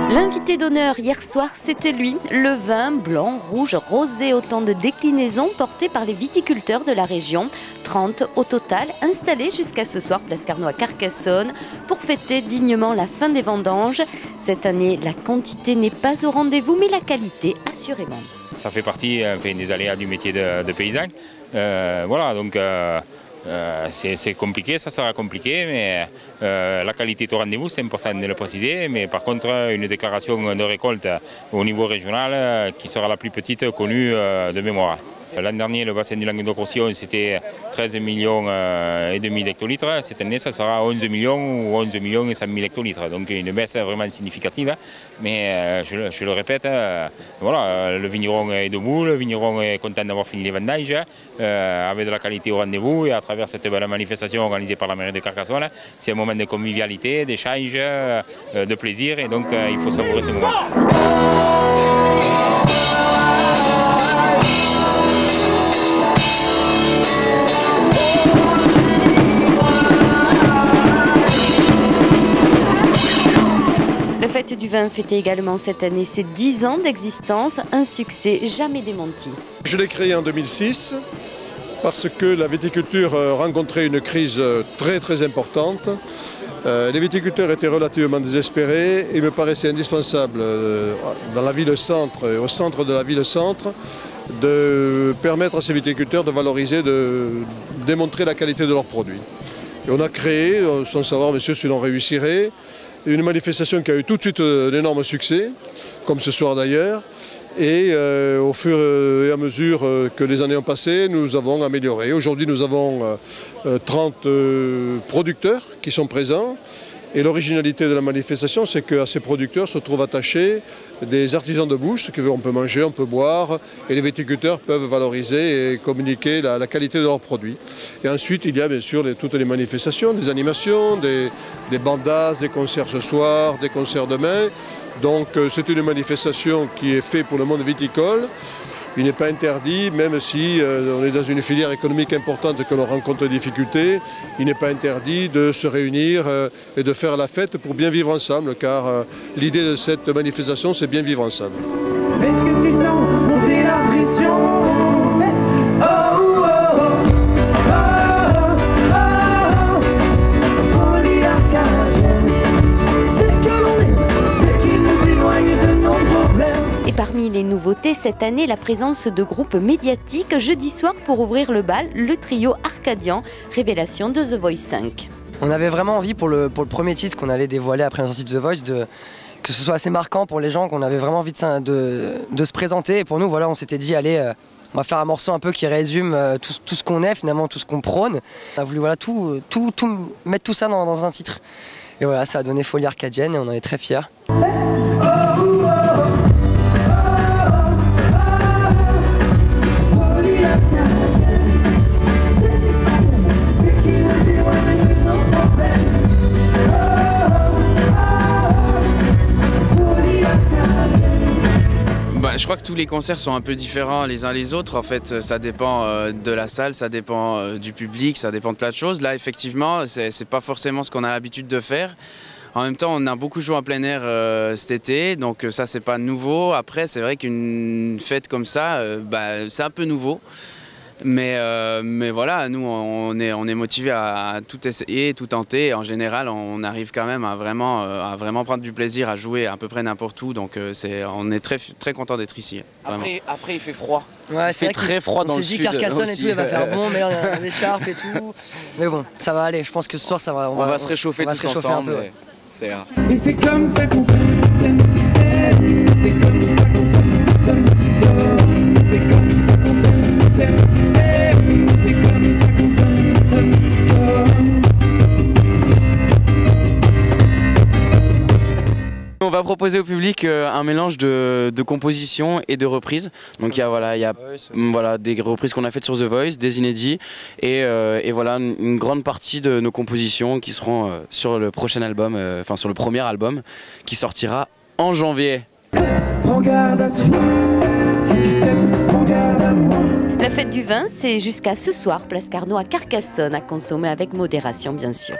L'invité d'honneur hier soir, c'était lui, le vin blanc, rouge, rosé, autant de déclinaisons portées par les viticulteurs de la région. 30 au total, installés jusqu'à ce soir, place Carnot à Carcassonne, pour fêter dignement la fin des vendanges. Cette année, la quantité n'est pas au rendez-vous, mais la qualité, assurément. Ça fait partie des aléas du métier de paysan. Voilà, donc c'est compliqué, ça sera compliqué, mais la qualité est au rendez-vous, c'est important de le préciser. Mais par contre, une déclaration de récolte au niveau régional qui sera la plus petite connue de mémoire. L'an dernier, le bassin du Languedoc-Roussillon, c'était 13 millions et demi d'hectolitres. Cette année, ça sera 11 millions ou 11 millions et 100 000 hectolitres. Donc une baisse vraiment significative. Mais je le répète, voilà, le vigneron est debout, le vigneron est content d'avoir fini les vendanges, avec de la qualité au rendez-vous. Et à travers cette belle manifestation organisée par la mairie de Carcassonne, c'est un moment de convivialité, d'échange, de plaisir. Et donc il faut savourer ce moment. La fête du vin fêtait également cette année ses 10 ans d'existence, un succès jamais démenti. Je l'ai créé en 2006 parce que la viticulture rencontrait une crise très importante. Les viticulteurs étaient relativement désespérés et il me paraissait indispensable dans la ville-centre, au centre de la ville-centre, de permettre à ces viticulteurs de valoriser, de démontrer la qualité de leurs produits. Et on a créé, sans savoir monsieur si l'on réussirait, une manifestation qui a eu tout de suite un énorme succès, comme ce soir d'ailleurs. Et au fur et à mesure que les années ont passé, nous avons amélioré. Aujourd'hui, nous avons 30 producteurs qui sont présents. Et l'originalité de la manifestation, c'est qu'à ces producteurs se trouvent attachés des artisans de bouche, ce qui veut on peut manger, on peut boire, et les viticulteurs peuvent valoriser et communiquer la qualité de leurs produits. Et ensuite, il y a bien sûr toutes les manifestations, des animations, des bandas, des concerts ce soir, des concerts demain. Donc c'est une manifestation qui est faite pour le monde viticole. Il n'est pas interdit, même si on est dans une filière économique importante et que l'on rencontre des difficultés, il n'est pas interdit de se réunir et de faire la fête pour bien vivre ensemble, car l'idée de cette manifestation, c'est bien vivre ensemble. Est-ce que tu sens monter la pression? Parmi les nouveautés cette année, la présence de groupes médiatiques. Jeudi soir, pour ouvrir le bal, le trio Arcadian, révélation de The Voice 5. On avait vraiment envie pour le premier titre qu'on allait dévoiler après la sortie de The Voice, que ce soit assez marquant pour les gens, qu'on avait vraiment envie de se présenter. Et pour nous, voilà, on s'était dit, allez, on va faire un morceau un peu qui résume tout ce qu'on est, finalement, tout ce qu'on prône. On a voulu voilà, mettre tout ça dans un titre. Et voilà, ça a donné Folie Arcadienne et on en est très fiers. Je crois que tous les concerts sont un peu différents les uns les autres. En fait, ça dépend de la salle, ça dépend du public, ça dépend de plein de choses. Là, effectivement, c'est pas forcément ce qu'on a l'habitude de faire. En même temps, on a beaucoup joué en plein air cet été, donc ça, c'est pas nouveau. Après, c'est vrai qu'une fête comme ça, c'est un peu nouveau. Mais voilà, nous, on est motivés à tout essayer, tout tenter. En général, on arrive quand même à vraiment prendre du plaisir, à jouer à peu près n'importe où. Donc, on est très content d'être ici. Après, il fait froid. Ouais, il fait très froid dans le sud. On s'est dit Carcassonne et tout, il va faire bon, mais là, on a des écharpes et tout. Mais bon, ça va aller. Je pense que ce soir, ça va. On va se réchauffer tous ensemble. Un peu, ouais. Et c'est comme ça qu'on s'aime, c'est comme ça qu'on s'aime, c'est comme ça qu'on s'aime, c'est comme ça qu'on s'aime. On va proposer proposé au public un mélange de composition et de reprises. Donc il y a des reprises qu'on a faites sur The Voice, des inédits et voilà une grande partie de nos compositions qui seront sur le prochain album, enfin sur le premier album qui sortira en janvier. Prends garde à toi, si tu t'aimes, prends garde à moi. La fête du vin, c'est jusqu'à ce soir, place Carnot à Carcassonne, à consommer avec modération bien sûr.